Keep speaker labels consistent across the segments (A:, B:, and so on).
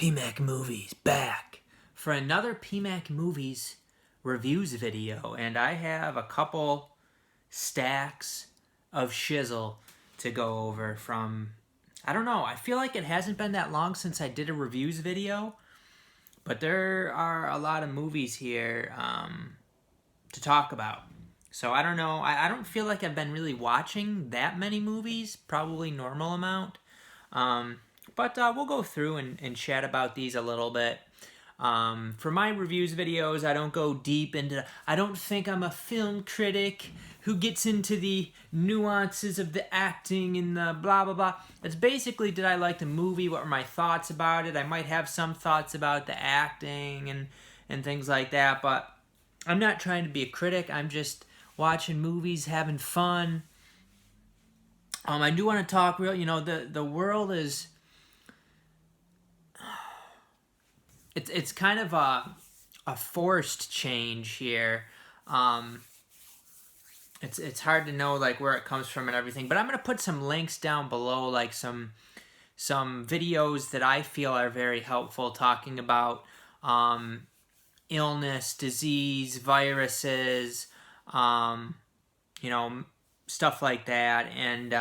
A: PMacMovies back for another PMacMovies reviews video, and I have a couple stacks of shizzle to go over from, I don't know, I feel like it hasn't been that long since I did a reviews video, but there are a lot of movies here to talk about. So I don't know, I don't feel like I've been really watching that many movies, probably normal amount. But we'll go through and chat about these a little bit. For my reviews videos, I don't go deep into... I don't think I'm a film critic who gets into the nuances of the acting and the blah, blah, blah. It's basically, did I like the movie? What were my thoughts about it? I might have some thoughts about the acting and things like that, but I'm not trying to be a critic. I'm just watching movies, having fun. I do want to talk real... You know, the world is... It's kind of a forced change here. It's hard to know like where it comes from and everything, but I'm gonna put some links down below, like some videos that I feel are very helpful, talking about illness, disease, viruses, you know, stuff like that, and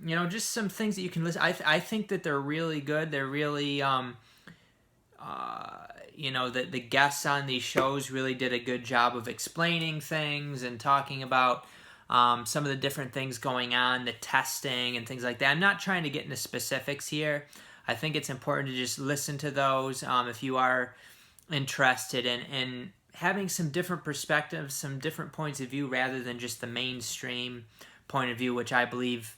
A: you know, just some things that you can listen. I think that they're really good. They're really you know, the guests on these shows really did a good job of explaining things and talking about some of the different things going on, the testing and things like that. I'm not trying to get into specifics here. I think it's important to just listen to those if you are interested in having some different perspectives, some different points of view, rather than just the mainstream point of view, which I believe,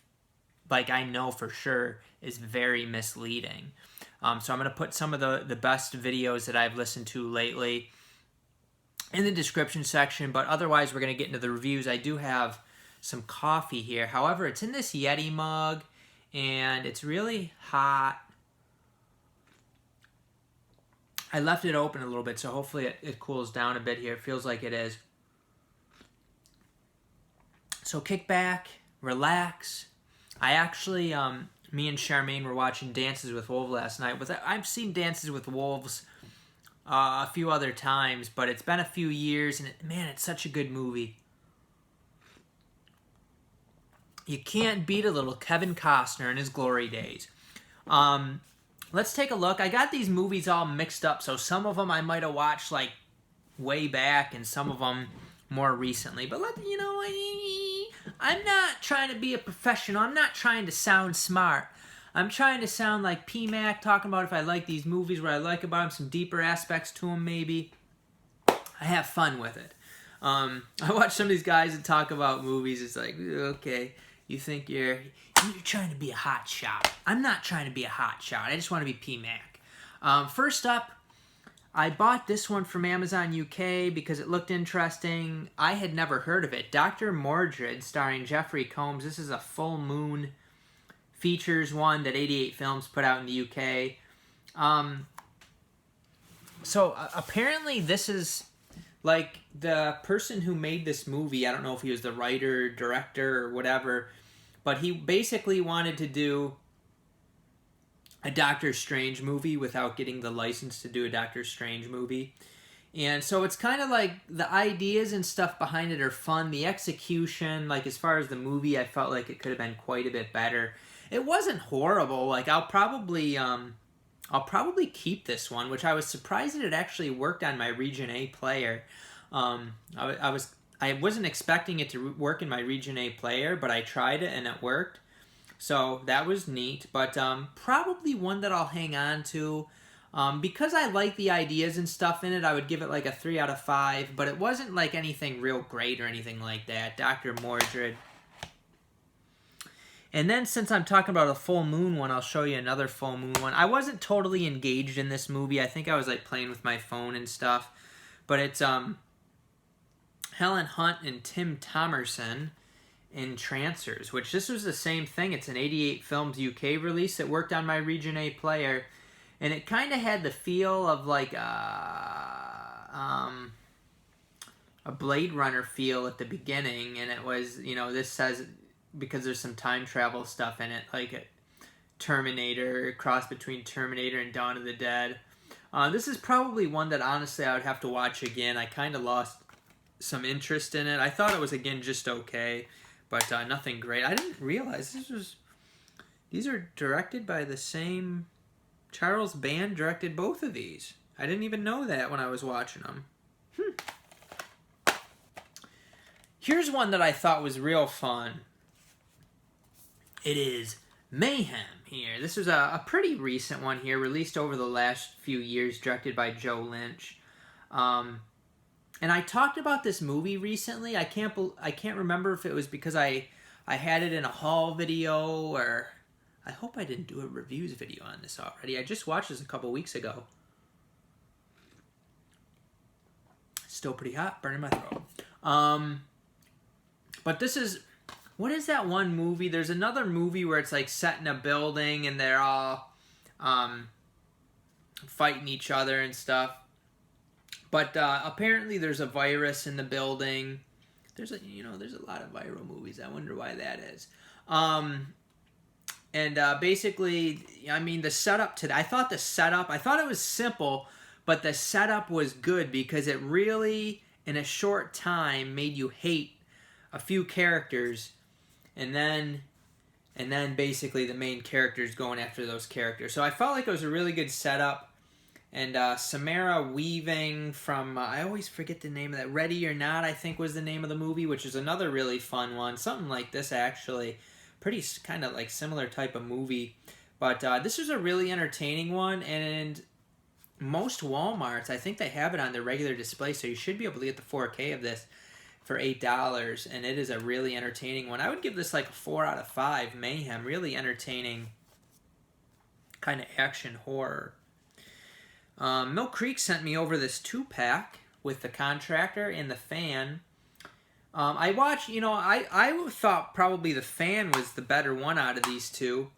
A: like I know for sure, is very misleading. So I'm going to put some of the best videos that I've listened to lately in the description section, but otherwise we're going to get into the reviews. I do have some coffee here. However, it's in this Yeti mug, and it's really hot. I left it open a little bit, so hopefully it cools down a bit here. It feels like it is. So kick back, relax. I actually... me and Charmaine were watching Dances with Wolves last night. I've seen Dances with Wolves a few other times, but it's been a few years, and man, it's such a good movie. You can't beat a little Kevin Costner in his glory days. Let's take a look. I got these movies all mixed up, so some of them I might have watched like way back, and some of them more recently. But you know, I'm not trying to be a professional. I'm not trying to sound smart. I'm trying to sound like PMac, talking about if I like these movies, what I like about them, some deeper aspects to them maybe. I have fun with it. I watch some of these guys that talk about movies. It's like, okay, you think you're trying to be a hot shot. I'm not trying to be a hot shot. I just want to be PMac. First up, I bought this one from Amazon UK because it looked interesting. I had never heard of it. Dr. Mordred, starring Jeffrey Combs. This is a full moon features one that 88 Films put out in the UK. So apparently this is like the person who made this movie. I don't know if he was the writer, director, or whatever, but he basically wanted to do a Doctor Strange movie without getting the license to do a Doctor Strange movie. And so it's kind of like the ideas and stuff behind it are fun. The execution, like as far as the movie, I felt like it could have been quite a bit better. It wasn't horrible. Like I'll probably keep this one, which I was surprised that it actually worked on my Region A player. I wasn't expecting it to work in my Region A player, but I tried it and it worked. So that was neat, but probably one that I'll hang on to. Because I like the ideas and stuff in it, I would give it like a 3 out of 5, but it wasn't like anything real great or anything like that. Dr. Mordred. And then since I'm talking about a full moon one, I'll show you another full moon one. I wasn't totally engaged in this movie. I think I was like playing with my phone and stuff. But it's Helen Hunt and Tim Thomerson in Trancers, which this was the same thing. It's an 88 Films UK release that worked on my Region A player, and it kind of had the feel of like a Blade Runner feel at the beginning, and it was, you know, this says, because there's some time travel stuff in it, like a Terminator, cross between Terminator and Dawn of the Dead. This is probably one that honestly I would have to watch again. I kind of lost some interest in it. I thought it was, again, just okay, but nothing great. I didn't realize these are directed by the same... Charles Band directed both of these. I didn't even know that when I was watching them. Here's one that I thought was real fun. It is Mayhem here. This was a pretty recent one here, released over the last few years, directed by Joe Lynch. And I talked about this movie recently. I can't remember if it was because I had it in a haul video, or I hope I didn't do a reviews video on this already. I just watched this a couple weeks ago. Still pretty hot, burning my throat. But this is, what is that one movie? There's another movie where it's like set in a building and they're all fighting each other and stuff. But apparently there's a virus in the building. There's a lot of viral movies. I wonder why that is. Basically, I mean, the setup to that, I thought it was simple, but the setup was good because it really, in a short time, made you hate a few characters, and then basically the main characters going after those characters. So I felt like it was a really good setup. And Samara Weaving from, I always forget the name of that, Ready or Not, I think was the name of the movie, which is another really fun one. Something like this, actually. Pretty kind of like similar type of movie. But this was a really entertaining one, and most Walmarts, I think they have it on their regular display, so you should be able to get the 4K of this for $8, and it is a really entertaining one. I would give this like a 4 out of 5, Mayhem. Really entertaining kind of action horror. Mill Creek sent me over this 2-pack with the Contractor and the Fan. I watched, I thought probably the Fan was the better one out of these two.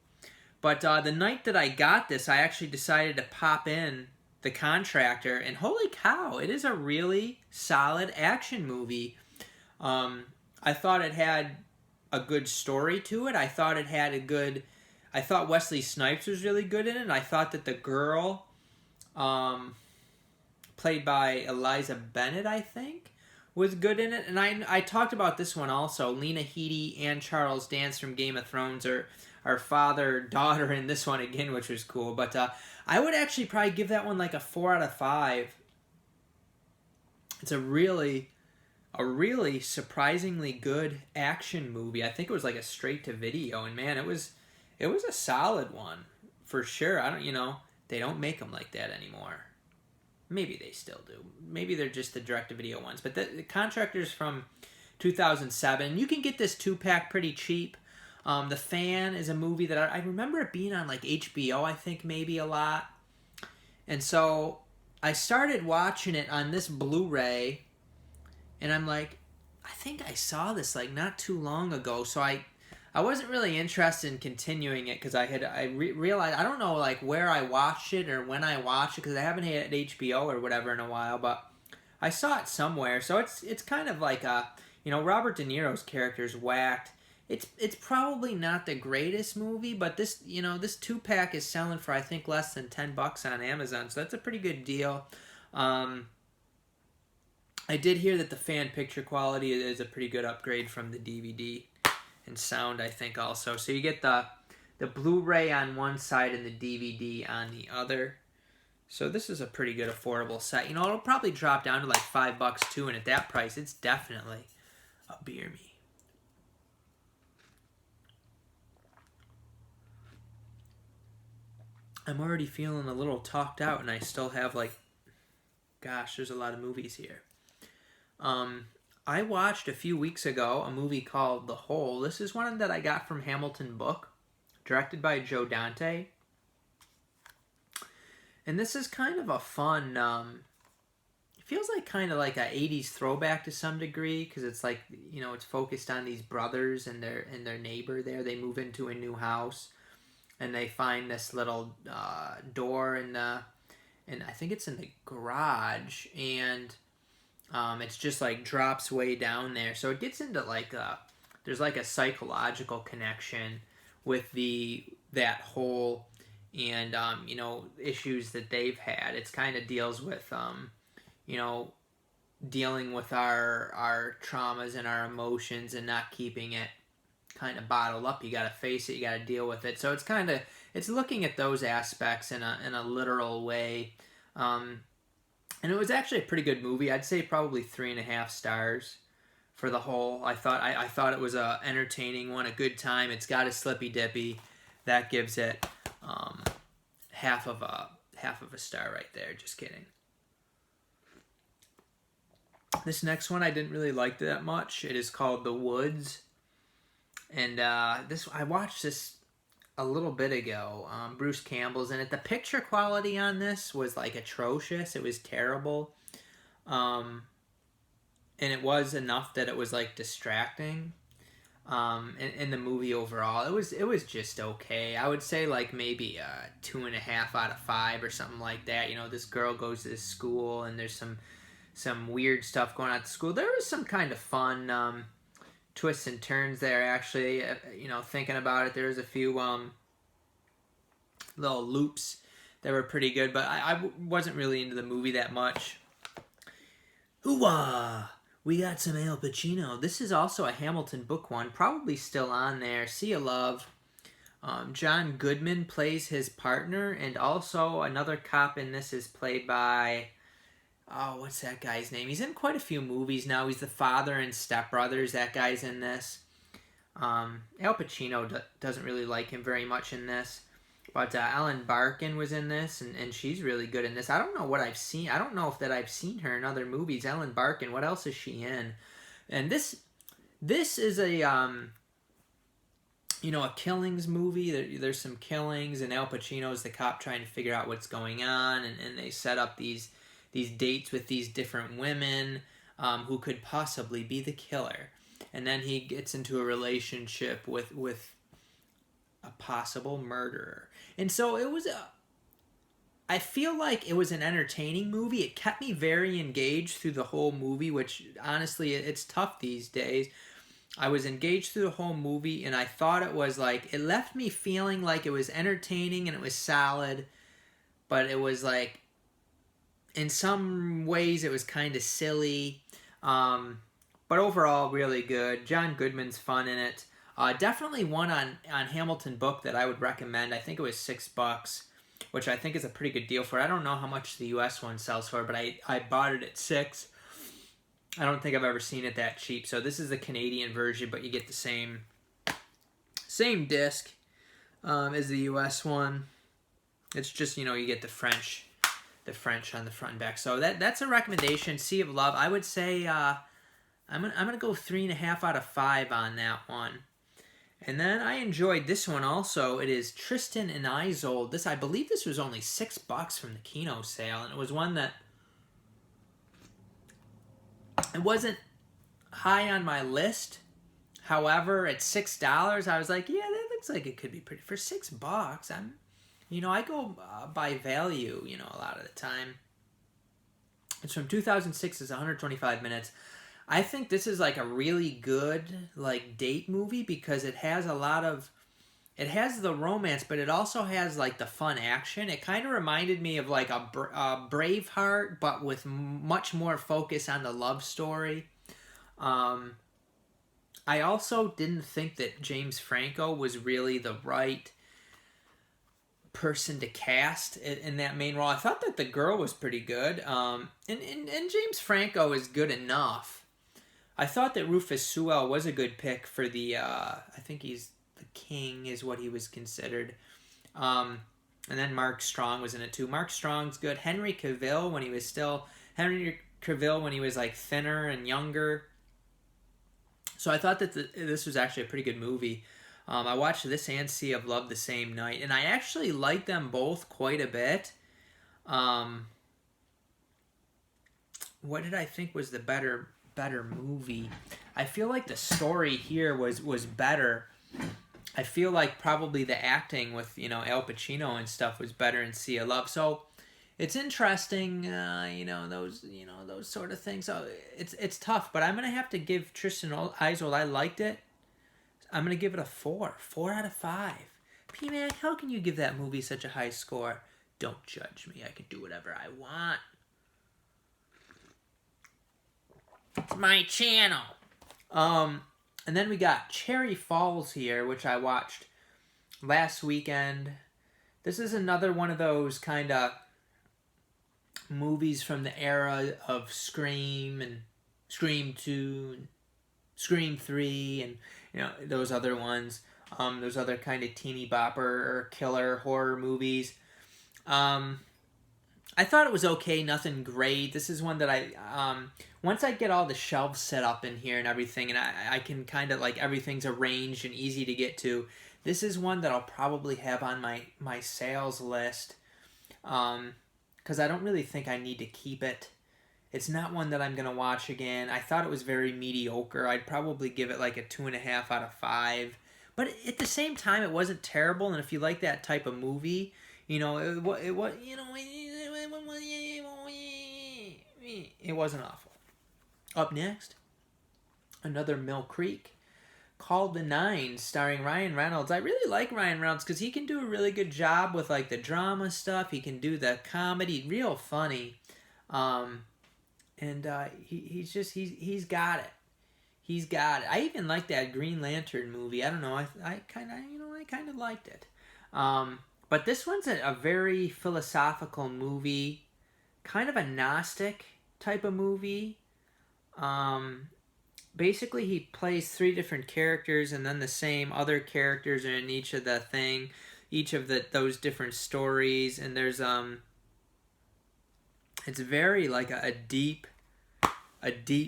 A: But the night that I got this, I actually decided to pop in the Contractor, and holy cow, it is a really solid action movie. I thought it had a good story to it. I thought Wesley Snipes was really good in it, and I thought that the girl... played by Eliza Bennett, I think, was good in it. And I talked about this one also. Lena Headey and Charles Dance from Game of Thrones are father-daughter in this one again, which was cool. But I would actually probably give that one like a 4 out of 5. It's a really surprisingly good action movie. I think it was like a straight-to-video, and man, it was a solid one for sure. They don't make them like that anymore. Maybe they still do. Maybe they're just the direct-to-video ones. But the Contractor's from 2007. You can get this 2-pack pretty cheap. The Fan is a movie that I remember it being on like HBO, I think, maybe a lot. And so I started watching it on this Blu-ray, and I'm like, I think I saw this like not too long ago. So I wasn't really interested in continuing it because I realized, I don't know like where I watched it or when I watched it, because I haven't had HBO or whatever in a while, but I saw it somewhere. So it's kind of like Robert De Niro's character's whacked. It's probably not the greatest movie, but this 2-pack is selling for I think less than $10 on Amazon, so that's a pretty good deal. I did hear that the Fan picture quality is a pretty good upgrade from the DVD. And sound, I think, also. So you get the Blu-ray on one side and the DVD on the other. So this is a pretty good affordable set. It'll probably drop down to like $5 too, and at that price, it's definitely a beer me. I'm already feeling a little talked out, and I still have there's a lot of movies here. I watched a few weeks ago a movie called The Hole. This is one that I got from Hamilton Book, directed by Joe Dante. And this is kind of a fun, it feels like kind of like a 80s throwback to some degree, because it's like, it's focused on these brothers and their neighbor there. They move into a new house, and they find this little door and I think it's in the garage, and it's just like drops way down there. So it gets into there's like a psychological connection with that hole and you know, issues that they've had. It's kind of deals with you know, dealing with our traumas and our emotions and not keeping it kind of bottled up. You got to face it. You got to deal with it. So it's looking at those aspects in a literal way. And it was actually a pretty good movie. I'd say probably 3.5 stars for the whole. I thought it was a entertaining one, a good time. It's got a slippy dippy. That gives it half of a star right there. Just kidding. This next one I didn't really like that much. It is called The Woods, and I watched this a little bit ago. Bruce Campbell's in it. The picture quality on this was like atrocious. It was terrible, and it was enough that it was like distracting. In the movie overall, it was just okay. I would say like maybe 2.5 out of 5 or something like that. You know, this girl goes to this school and there's some weird stuff going on at the school. There was some kind of fun twists and turns there, actually. You know, thinking about it, there was a few little loops that were pretty good, but I wasn't really into the movie that much. Hoo-wah! We got some Al Pacino. This is also a Hamilton book one, probably still on there. Sea of Love. John Goodman plays his partner, and also another cop in this is played by... Oh, what's that guy's name? He's in quite a few movies now. He's the father in Step Brothers. That guy's in this. Al Pacino doesn't really like him very much in this. But Ellen Barkin was in this, and she's really good in this. I don't know what I've seen. I don't know if that I've seen her in other movies. Ellen Barkin, what else is she in? And this is a you know, a killings movie. There's some killings, and Al Pacino's the cop trying to figure out what's going on, and they set up these dates with these different women who could possibly be the killer. And then he gets into a relationship with a possible murderer. And so it was I feel like it was an entertaining movie. It kept me very engaged through the whole movie, which honestly, it's tough these days. I was engaged through the whole movie, and I thought it was like, it left me feeling like it was entertaining and it was solid, but it was like, in some ways it was kind of silly, but overall really good. John Goodman's fun in it. Definitely one on Hamilton book that I would recommend. I think it was $6, which I think is a pretty good deal for it. I don't know how much the US one sells for, but I bought it at $6. I don't think I've ever seen it that cheap. So this is the Canadian version, but you get the same disc as the US one. It's just, you know, you get the French on the front and back. So that's a recommendation. Sea of Love. I would say I'm gonna go 3.5 out of 5 on that one. And then I enjoyed this one also. It is Tristan and Isolde. I believe this was only $6 from the Kino sale, and it was one that it wasn't high on my list. However, at $6, I was like, yeah, that looks like it could be pretty. For $6, I go by value, you know, a lot of the time. It's from 2006. It's 125 minutes. I think this is like a really good like date movie because it has it has the romance, but it also has like the fun action. It kind of reminded me of like a Braveheart, but with much more focus on the love story. I also didn't think that James Franco was really the right person to cast in that main role. I thought that the girl was pretty good, and James Franco is good enough. I thought that Rufus Sewell was a good pick for the, I think he's the king is what he was considered. And then Mark Strong was in it too. Mark Strong's good. Henry Cavill when he was like thinner and younger. So I thought that this was actually a pretty good movie. I watched this and Sea of Love the same night, and I actually liked them both quite a bit. What did I think was the better movie? I feel like the story here was better. I feel like probably the acting with, you know, Al Pacino and stuff was better in Sea of Love. So it's interesting, those sort of things. So it's tough, but I'm gonna have to give Tristan Isolde. I liked it. I'm gonna give it a 4 out of 5. PMac, how can you give that movie such a high score? Don't judge me. I can do whatever I want. It's my channel. And then we got Cherry Falls here, which I watched last weekend. This is another one of those kind of movies from the era of Scream and Scream 2 and Scream 3 and, you know, those other ones. Those other kind of teeny bopper or killer horror movies. I thought it was okay, nothing great. This is one that I, once I get all the shelves set up in here and everything, and I can kind of, like, everything's arranged and easy to get to, this is one that I'll probably have on my sales list, because I don't really think I need to keep it. It's not one that I'm going to watch again. I thought it was very mediocre. I'd probably give it like a 2.5 out of 5. But at the same time, it wasn't terrible, and if you like that type of movie, you know, it wasn't awful. Up next, another Mill Creek, called The Nine, starring Ryan Reynolds. I really like Ryan Reynolds because he can do a really good job with, like, the drama stuff. He can do the comedy, real funny. He's got it. He's got it. I even like that Green Lantern movie. I don't know. I kind of liked it. But this one's a very philosophical movie, kind of a Gnostic type of movie. Basically, he plays 3 different characters, and then the same other characters are in each of those different stories. And there's it's very like a deep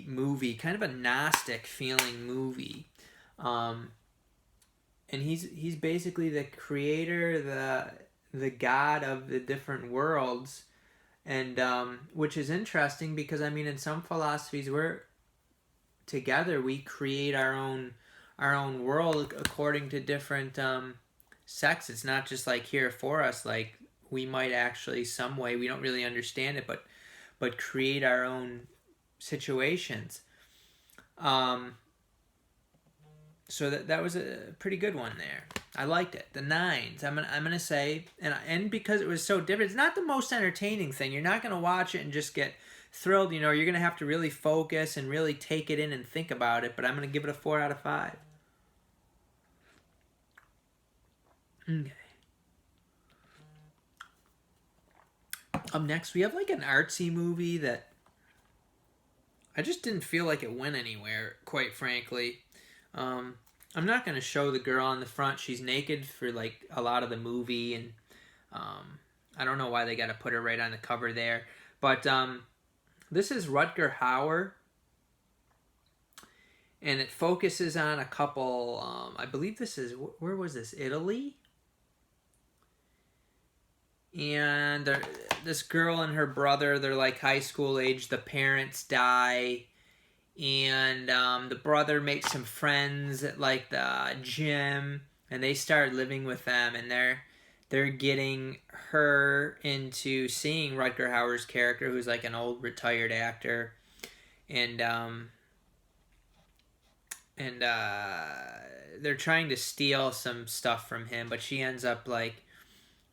A: movie, kind of a Gnostic feeling movie. And he's basically the creator, the god of the different worlds, and which is interesting because, I mean, in some philosophies together we create our own world according to different sects. It's not just like here for us, like we might actually some way, we don't really understand it, but create our own situations. So that was a pretty good one there. I liked it. The Nines, I'm gonna say, and because it was so different, it's not the most entertaining thing. You're not gonna watch it and just get thrilled. You know, you're gonna have to really focus and really take it in and think about it. But I'm gonna give it a 4 out of 5. Okay. Up next, we have like an artsy movie that I just didn't feel like it went anywhere, quite frankly. I'm not going to show the girl on the front. She's naked for like a lot of the movie, and I don't know why they got to put her right on the cover there. But this is Rutger Hauer, and it focuses on a couple, I believe this is, where was this, Italy? And this girl and her brother, they're like high school age. The parents die, and the brother makes some friends at like the gym, and they start living with them, and they're getting her into seeing Rutger Hauer's character, who's like an old retired actor, and they're trying to steal some stuff from him, but she ends up like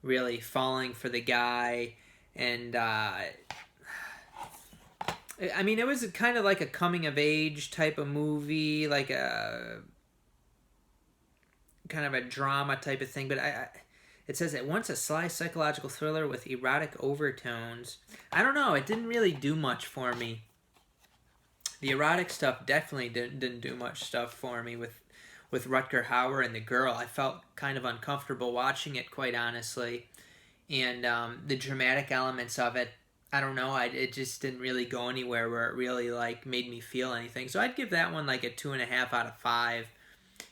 A: really falling for the guy. And I mean, it was kind of like a coming of age type of movie, like a kind of a drama type of thing, but it says it wants a sly psychological thriller with erotic overtones. I don't know, it didn't really do much for me. The erotic stuff definitely didn't do much stuff for me with Rutger Hauer and the girl. I felt kind of uncomfortable watching it, quite honestly. And the dramatic elements of it, I don't know, it just didn't really go anywhere where it really like made me feel anything. So I'd give that one like a 2.5 out of 5.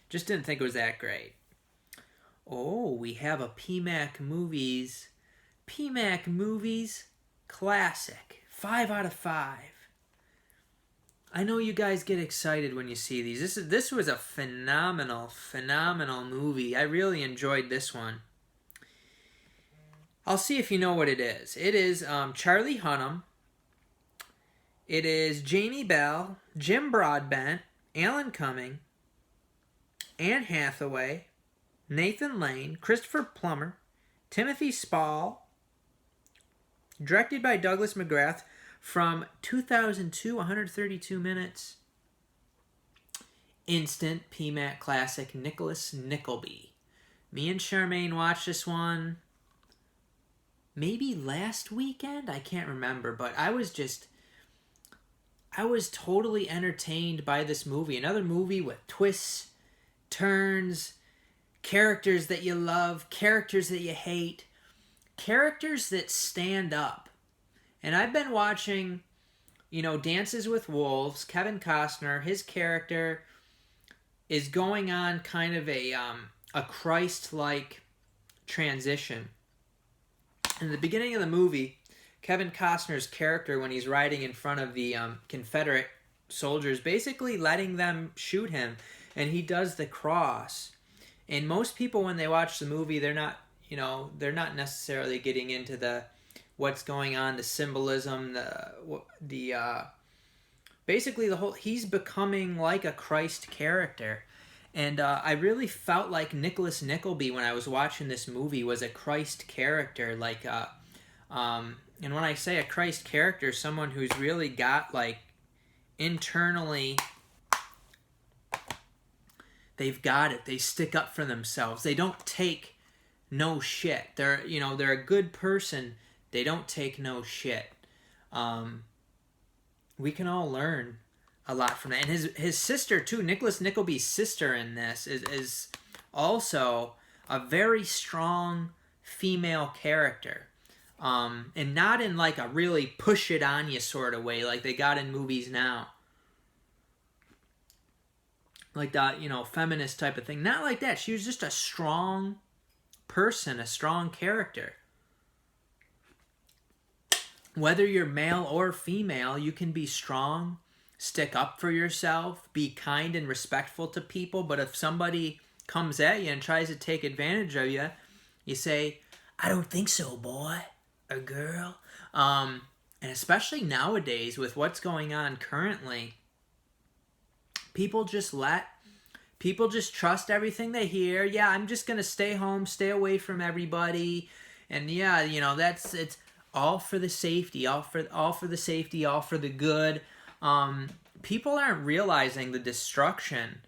A: Just didn't think it was that great. Oh, we have a PMacMovies classic. 5 out of 5. I know you guys get excited when you see these. This was a phenomenal movie. I really enjoyed this one. I'll see if you know what it is. It is Charlie Hunnam. It is Jamie Bell, Jim Broadbent, Alan Cumming, Anne Hathaway, Nathan Lane, Christopher Plummer, Timothy Spall, directed by Douglas McGrath, from 2002, 132 minutes. Instant PMac classic, Nicholas Nickleby. Me and Charmaine watched this one maybe last weekend? I can't remember, but I was totally entertained by this movie. Another movie with twists, turns, characters that you love, characters that you hate, characters that stand up. And I've been watching, Dances with Wolves. Kevin Costner, his character is going on kind of a Christ-like transition. In the beginning of the movie, Kevin Costner's character, when he's riding in front of the Confederate soldiers, basically letting them shoot him, and he does the cross. And most people, when they watch the movie, they're not necessarily getting into what's going on, the symbolism, basically he's becoming like a Christ character. And I really felt like Nicholas Nickleby, when I was watching this movie, was a Christ character. And when I say a Christ character, someone who's really got, internally, they've got it. They stick up for themselves. They don't take no shit. They're a good person. They don't take no shit. We can all learn a lot from that. And his sister, too, Nicholas Nickleby's sister in this is also a very strong female character. And not in a really push it on you sort of way like they got in movies now. Like that, feminist type of thing. Not like that. She was just a strong person, a strong character. Whether you're male or female, you can be strong, stick up for yourself, be kind and respectful to people. But if somebody comes at you and tries to take advantage of you, you say, "I don't think so, boy or girl." And especially nowadays with what's going on currently, people just trust everything they hear. Yeah, I'm just going to stay home, stay away from everybody. And yeah, it's all for the safety, all for the safety, all for the good. People aren't realizing the destruction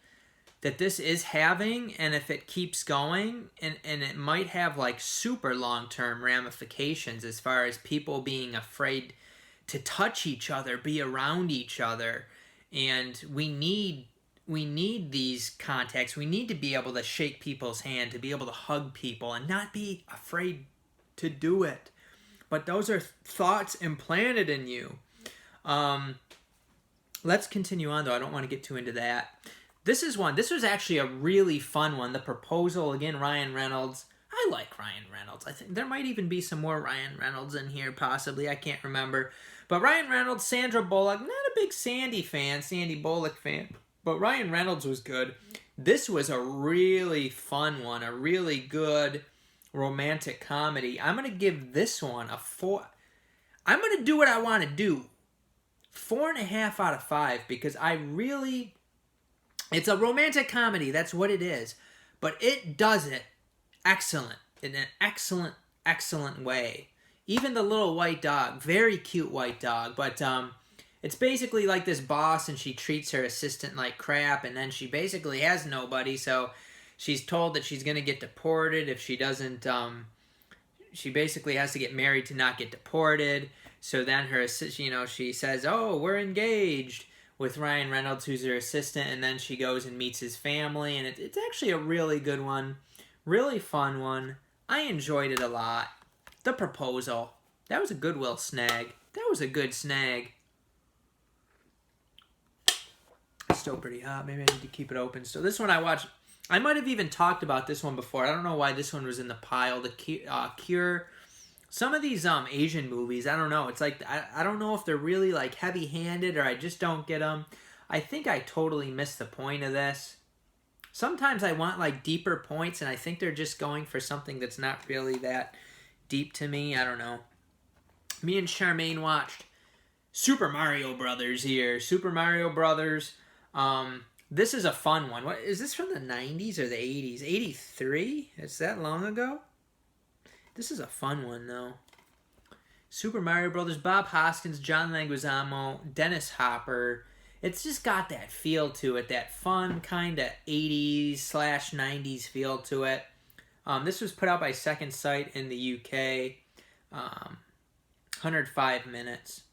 A: that this is having, and if it keeps going, and it might have super long-term ramifications as far as people being afraid to touch each other, be around each other. And we need these contacts. We need to be able to shake people's hand, to be able to hug people, and not be afraid to do it. But those are thoughts implanted in you. Let's continue on, though. I don't want to get too into that. This was actually a really fun one. The Proposal, again, Ryan Reynolds. I like Ryan Reynolds. I think there might even be some more Ryan Reynolds in here, possibly. I can't remember. But Ryan Reynolds, Sandra Bullock. Not a big Sandy Bullock fan. But Ryan Reynolds was good. This was a really fun one. A really good romantic comedy. I'm going to give this one a 4. I'm going to do what I want to do. 4.5 out of 5, because it's a romantic comedy. That's what it is. But it does it excellent. In an excellent, excellent way. Even the little white dog. Very cute white dog. But it's basically like this boss, and she treats her assistant like crap, and then she basically has nobody, so she's told that she's going to get deported if she doesn't, she basically has to get married to not get deported. So then her assistant, she says, "Oh, we're engaged," with Ryan Reynolds, who's her assistant, and then she goes and meets his family, and it's actually a really good one. Really fun one. I enjoyed it a lot. The Proposal. That was a Goodwill snag. That was a good snag. It's still pretty hot. Maybe I need to keep it open. So this one I watched. I might have even talked about this one before. I don't know why this one was in the pile. The Cure. Some of these Asian movies, I don't know. It's like, I don't know if they're really heavy-handed, or I just don't get them. I think I totally missed the point of this. Sometimes I want deeper points, and I think they're just going for something that's not really that deep to me. I don't know. Me and Charmaine watched Super Mario Brothers here. Super Mario Brothers. This is a fun one. What is this, from the 90s or the 80s? 83? Is that long ago? This is a fun one though. Super Mario Brothers, Bob Hoskins, John Leguizamo, Dennis Hopper. It's just got that feel to it, that fun kind of 80s/90s feel to it. This was put out by Second Sight in the UK. 105 minutes.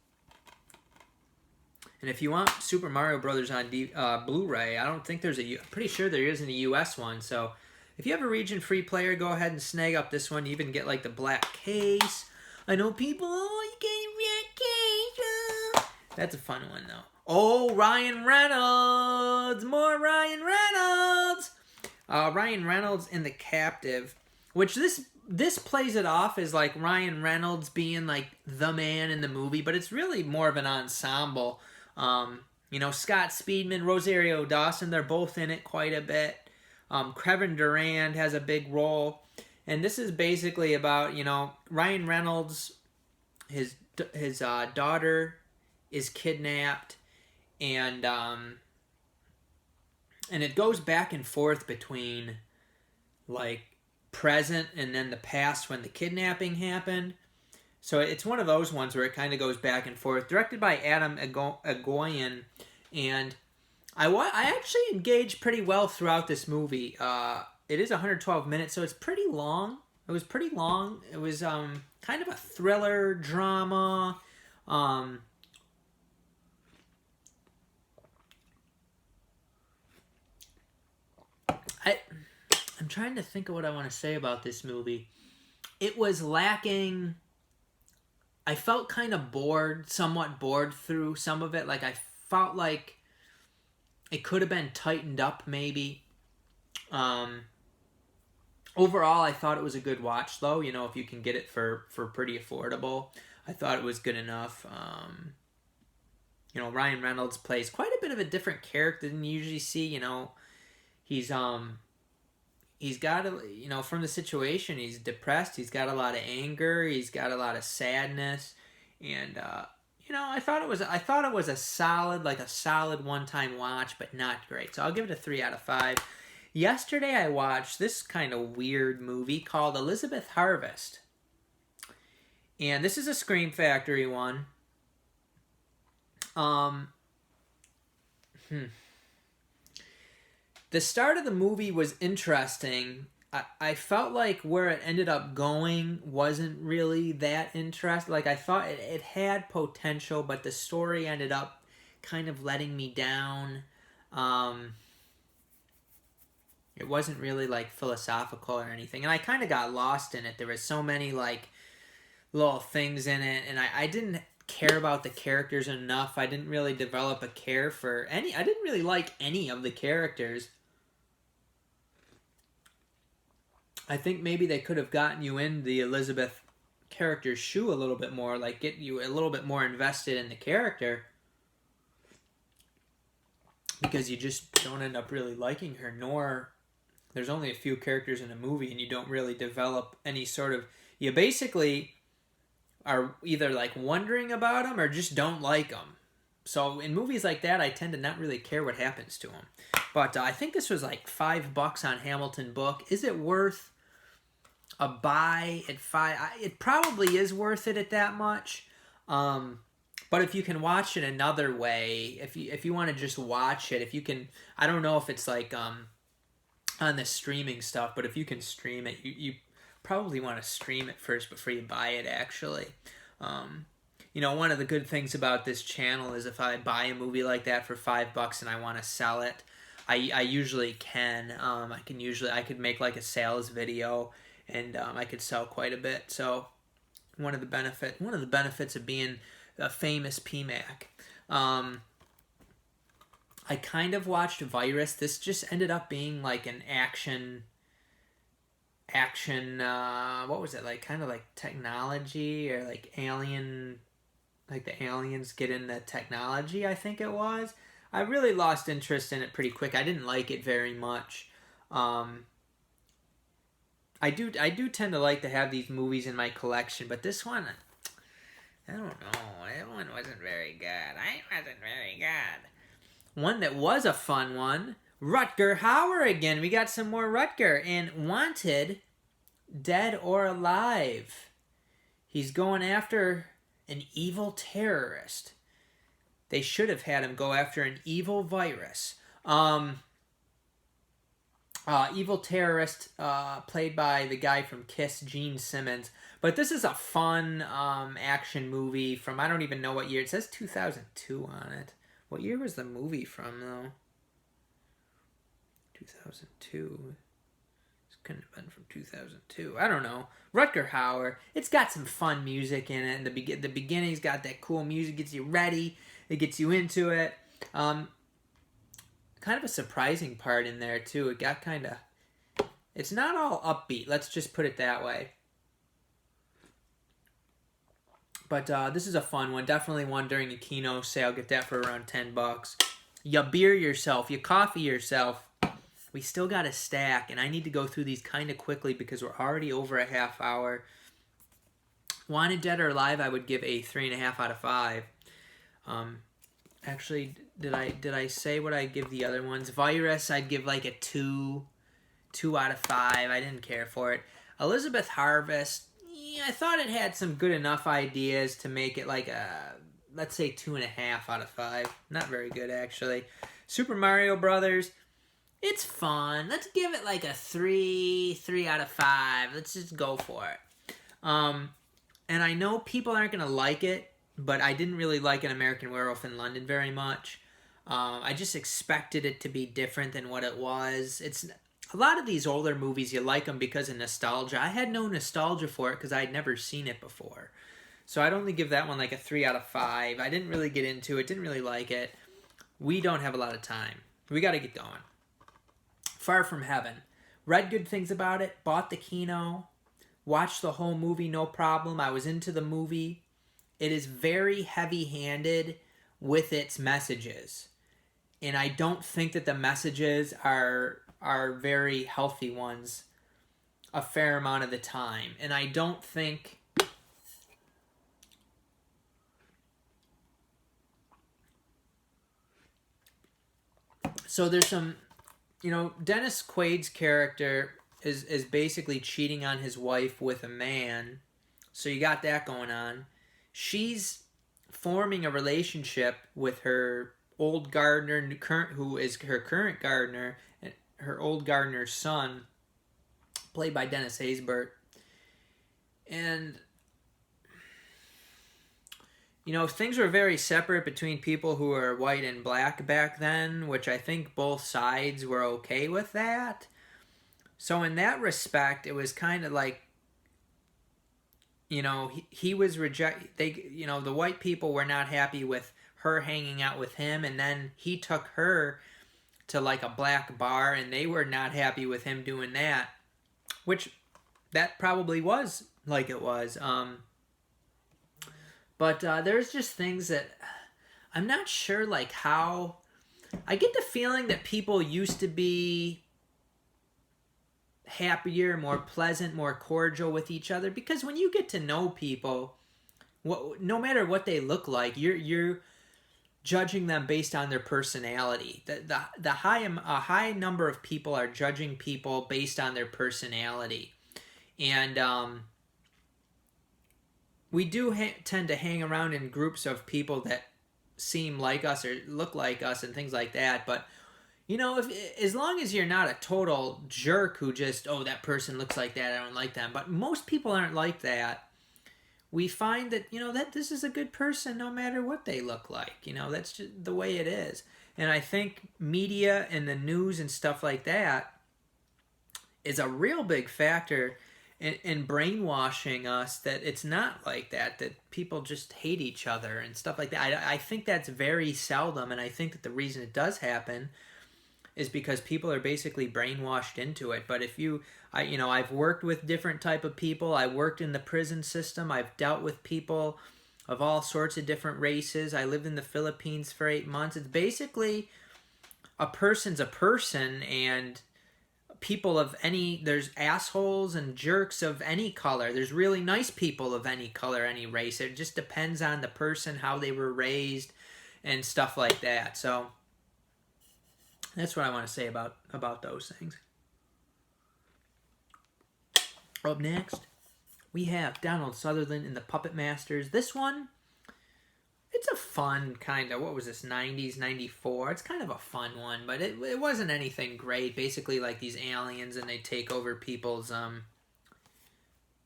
A: And if you want Super Mario Brothers on Blu-ray, I don't think there's I'm pretty sure there isn't a US one. So if you have a region-free player, go ahead and snag up this one. You even get like the black case. I know people, you get a black case. That's a fun one though. Oh, Ryan Reynolds! More Ryan Reynolds! Ryan Reynolds in The Captive, which this plays it off as like Ryan Reynolds being like the man in the movie, but it's really more of an ensemble. You know, Scott Speedman, Rosario Dawson, they're both in it quite a bit. Kevin Durand has a big role. And this is basically about, you know, Ryan Reynolds, his daughter is kidnapped, and it goes back and forth between like present and then the past when the kidnapping happened. So it's one of those ones where it kind of goes back and forth. Directed by Adam Agoyan, and I actually engaged pretty well throughout this movie. It is 112 minutes, so it's pretty long. It was pretty long. It was kind of a thriller drama. I'm trying to think of what I want to say about this movie. It was lacking. I felt kind of bored, somewhat bored through some of it. Like I felt like it could have been tightened up maybe. Overall, I thought it was a good watch, though. You know, if you can get it for pretty affordable, I thought it was good enough. You know, Ryan Reynolds plays quite a bit of a different character than you usually see. You know, he's got you know, from the situation, he's depressed. He's got a lot of anger. He's got a lot of sadness, and you know, I thought it was a solid one-time watch, but not great. So I'll give it a 3 out of 5. Yesterday I watched this kind of weird movie called Elizabeth Harvest. And this is a Scream Factory one. The start of the movie was interesting. I felt like where it ended up going wasn't really that interesting. Like I thought it had potential, but the story ended up kind of letting me down. It wasn't really like philosophical or anything, and I kind of got lost in it. There was so many like little things in it, and I didn't care about the characters enough. I didn't really develop a care for any. I didn't really like any of the characters. I think maybe they could have gotten you in the Elizabeth character's shoe a little bit more, like get you a little bit more invested in the character, because you just don't end up really liking her, nor there's only a few characters in a movie and you don't really develop any sort of, you basically are either like wondering about them or just don't like them. So in movies like that, I tend to not really care what happens to them. But I think this was like $5 on Hamilton Book. Is it worth a buy at 5? It probably is worth it at that much. But if you can watch it another way, if you want to just watch it, if you can, I don't know if it's like on the streaming stuff, but if you can stream it, you probably want to stream it first before you buy it, actually. You know, one of the good things about this channel is if I buy a movie like that for $5 and I want to sell it, I usually can. I could make like a sales video, and I could sell quite a bit. So one of the benefits of being a famous PMac. I kind of watched Virus. This just ended up being like an action, what was it, like kind of like technology or like alien, like the aliens get in the technology, I think it was. I really lost interest in it pretty quick. I didn't like it very much. I do tend to like to have these movies in my collection, but this one, I don't know. That one wasn't very good. one that was a fun one, Rutger Hauer again. We got some more Rutger. And Wanted, Dead or Alive. He's going after an evil terrorist. They should have had him go after an evil virus. Evil terrorist, played by the guy from Kiss, Gene Simmons. But this is a fun action movie from, I don't even know what year. It says 2002 on it. What year was the movie from, though? 2002. This couldn't have been from 2002. I don't know. Rutger Hauer. It's got some fun music in it. And the beginning's got that cool music. Gets you ready. It gets you into it. Kind of a surprising part in there, too. It got kind of... It's not all upbeat. Let's just put it that way. But this is a fun one. Definitely one during a Kino sale. Get that for around $10. You beer yourself. You coffee yourself. We still got a stack, and I need to go through these kind of quickly because we're already over a half hour. Wanted, Dead or Alive, I would give a 3.5 out of 5. Actually, did I say what I'd give the other ones? Virus, I'd give like a 2 out of 5. I didn't care for it. Elizabeth Harvest, yeah, I thought it had some good enough ideas to make it like a, let's say 2.5 out of 5. Not very good, actually. Super Mario Brothers, it's fun. Let's give it like a 3 out of 5. Let's just go for it. And I know people aren't going to like it, but I didn't really like An American Werewolf in London very much. I just expected it to be different than what it was. It's a lot of these older movies, you like them because of nostalgia. I had no nostalgia for it because I had never seen it before. So I'd only give that one like a 3 out of 5. I didn't really get into it, didn't really like it. We don't have a lot of time. We got to get going. Far From Heaven. Read good things about it, bought the Kino, watched the whole movie, no problem. I was into the movie. It is very heavy-handed with its messages. And I don't think that the messages are very healthy ones a fair amount of the time. And I don't think... So there's some... You know, Dennis Quaid's character is basically cheating on his wife with a man. So you got that going on. She's forming a relationship with her old gardener, who is her current gardener, and her old gardener's son, played by Dennis Haysbert. And, you know, things were very separate between people who were white and black back then, which I think both sides were okay with that. So in that respect, it was kind of like, you know, he was rejected. You know, the white people were not happy with her hanging out with him, and then he took her to like a black bar, and they were not happy with him doing that, which that probably was like it was. But there's just things that I'm not sure, like how... I get the feeling that people used to be happier, more pleasant, more cordial with each other, because when you get to know people, no matter what they look like, you're judging them based on their personality. A high number of people are judging people based on their personality, and we do tend to hang around in groups of people that seem like us or look like us and things like that, but you know, as long as you're not a total jerk who just, oh, that person looks like that, I don't like them. But most people aren't like that. We find that, you know, that this is a good person no matter what they look like. You know, that's just the way it is. And I think media and the news and stuff like that is a real big factor in brainwashing us that it's not like that people just hate each other and stuff like that. I think that's very seldom, and I think that the reason it does happen is because people are basically brainwashed into it. But if I've worked with different type of people. I worked in the prison system. I've dealt with people of all sorts of different races. I lived in the Philippines for 8 months. It's basically a person's a person, and people of there's assholes and jerks of any color. There's really nice people of any color, any race. It just depends on the person, how they were raised, and stuff like that. So That's what I want to say about those things. Up next, we have Donald Sutherland in The Puppet Masters. This one, it's a fun kind of, what was this, 90s, 94? It's kind of a fun one, but it wasn't anything great. Basically like these aliens and they take over people's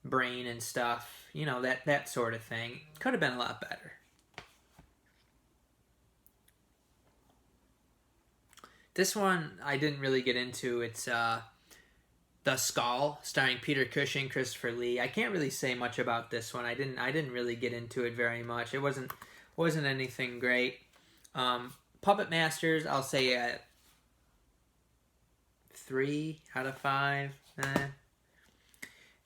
A: brain and stuff. You know, that sort of thing. Could have been a lot better. This one I didn't really get into. It's The Skull, starring Peter Cushing, Christopher Lee. I can't really say much about this one. I didn't really get into it very much. It wasn't anything great. Puppet Masters, I'll say a 3 out of 5.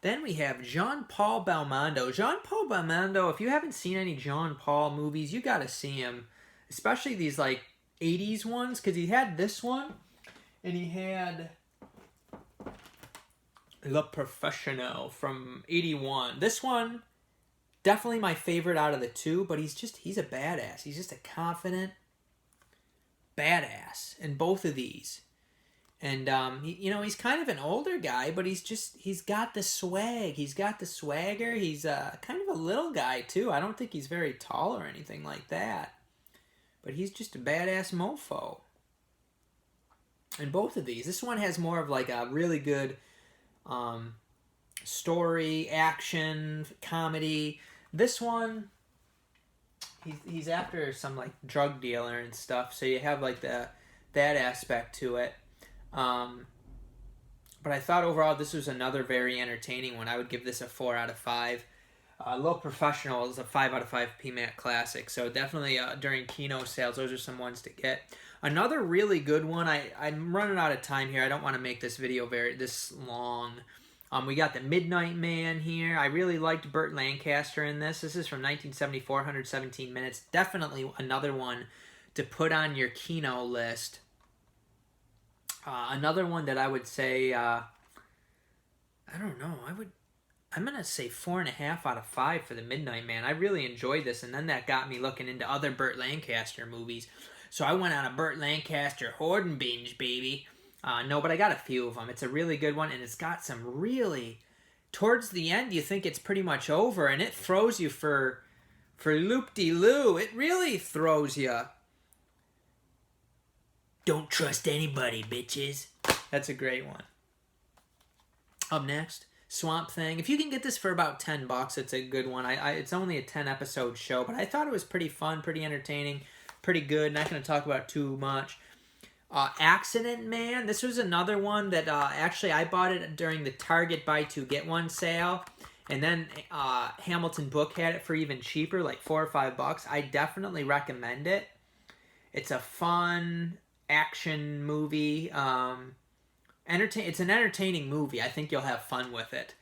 A: Then we have Jean-Paul Belmondo. Jean-Paul Belmondo, if you haven't seen any Jean-Paul movies, you gotta see him. Especially these like 80s ones, because he had this one, and he had Le Professional from 81. This one, definitely my favorite out of the two, but he's a badass. He's just a confident badass in both of these. And, he's kind of an older guy, but he's got the swag. He's got the swagger. He's kind of a little guy, too. I don't think he's very tall or anything like that. But he's just a badass mofo. In both of these. This one has more of like a really good story, action, comedy. This one, he's after some like drug dealer and stuff, so you have like that aspect to it. But I thought overall this was another very entertaining one. I would give this a 4 out of 5. Low Professional is a 5 out of 5 PMac classic, so definitely during Kino sales, those are some ones to get. Another really good one, I'm running out of time here. I don't want to make this video this long. We got The Midnight Man here. I really liked Burt Lancaster in this. This is from 1974, 117 minutes. Definitely another one to put on your Kino list. Another one that I would say, I don't know, I'm going to say 4.5 out of 5 for The Midnight Man. I really enjoyed this, and then that got me looking into other Burt Lancaster movies. So I went on a Burt Lancaster hoarding binge, baby. No, but I got a few of them. It's a really good one, and it's got some really... Towards the end, you think it's pretty much over, and it throws you for loop-de-loo. It really throws you. Don't trust anybody, bitches. That's a great one. Up next, Swamp Thing. If you can get this for about $10, it's a good one. It's only a 10-episode show, but I thought it was pretty fun, pretty entertaining, pretty good. Not going to talk about it too much. Accident Man. This was another one that actually I bought it during the Target Buy 2 Get 1 sale. And then Hamilton Book had it for even cheaper, like $4 or $5. I definitely recommend it. It's a fun action movie. It's an entertaining movie. I think you'll have fun with it.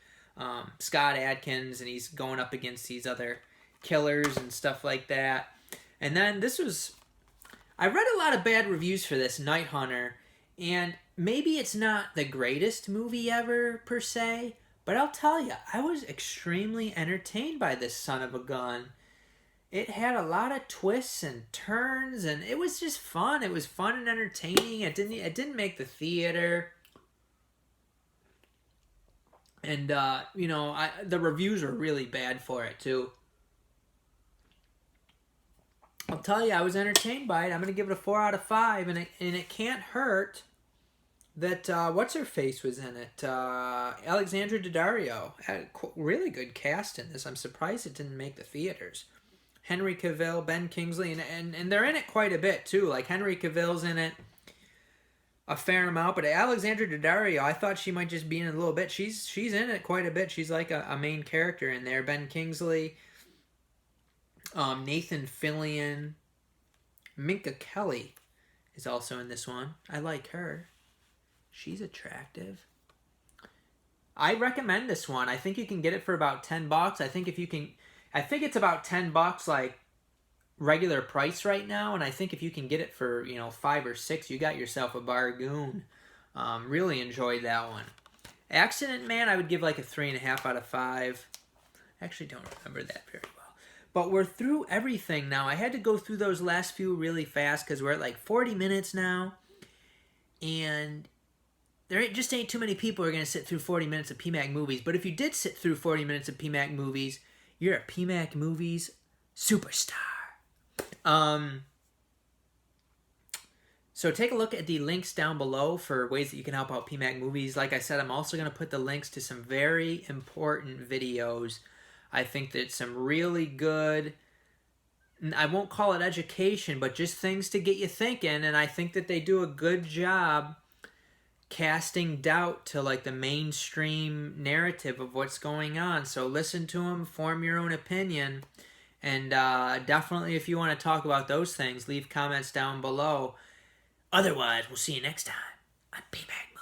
A: Scott Adkins, and he's going up against these other killers and stuff like that. And then I read a lot of bad reviews for this, Night Hunter, and maybe it's not the greatest movie ever, per se, but I'll tell you, I was extremely entertained by this son of a gun. It had a lot of twists and turns, and it was just fun. It was fun and entertaining. It didn't make the theater. And, the reviews were really bad for it, too. I'll tell you, I was entertained by it. I'm going to give it a 4 out of 5, and it can't hurt that, what's-her-face was in it? Alexandra Daddario. Had a really good cast in this. I'm surprised it didn't make the theaters. Henry Cavill, Ben Kingsley, and they're in it quite a bit, too. Like, Henry Cavill's in it a fair amount, but Alexandra Daddario, I thought she might just be in it a little bit. She's in it quite a bit. She's like a main character in there. Ben Kingsley, Nathan Fillion, Minka Kelly is also in this one. I like her. She's attractive. I recommend this one. I think you can get it for about $10. I think it's about $10 like regular price right now, and I think if you can get it for, $5 or $6, you got yourself a bargain. Really enjoyed that one. Accident Man, I would give like a 3.5 out of 5. I actually don't remember that very well. But we're through everything now. I had to go through those last few really fast because we're at like 40 minutes now. And there just ain't too many people who are going to sit through 40 minutes of PMacMovies. But if you did sit through 40 minutes of PMacMovies, you're a PMacMovies superstar. So take a look at the links down below for ways that you can help out PMacMovies. Like I said, I'm also going to put the links to some very important videos. I think that some really good, I won't call it education, but just things to get you thinking. And I think that they do a good job casting doubt to like the mainstream narrative of what's going on. So listen to them, form your own opinion. And definitely, if you want to talk about those things, leave comments down below. Otherwise, we'll see you next time on PMac.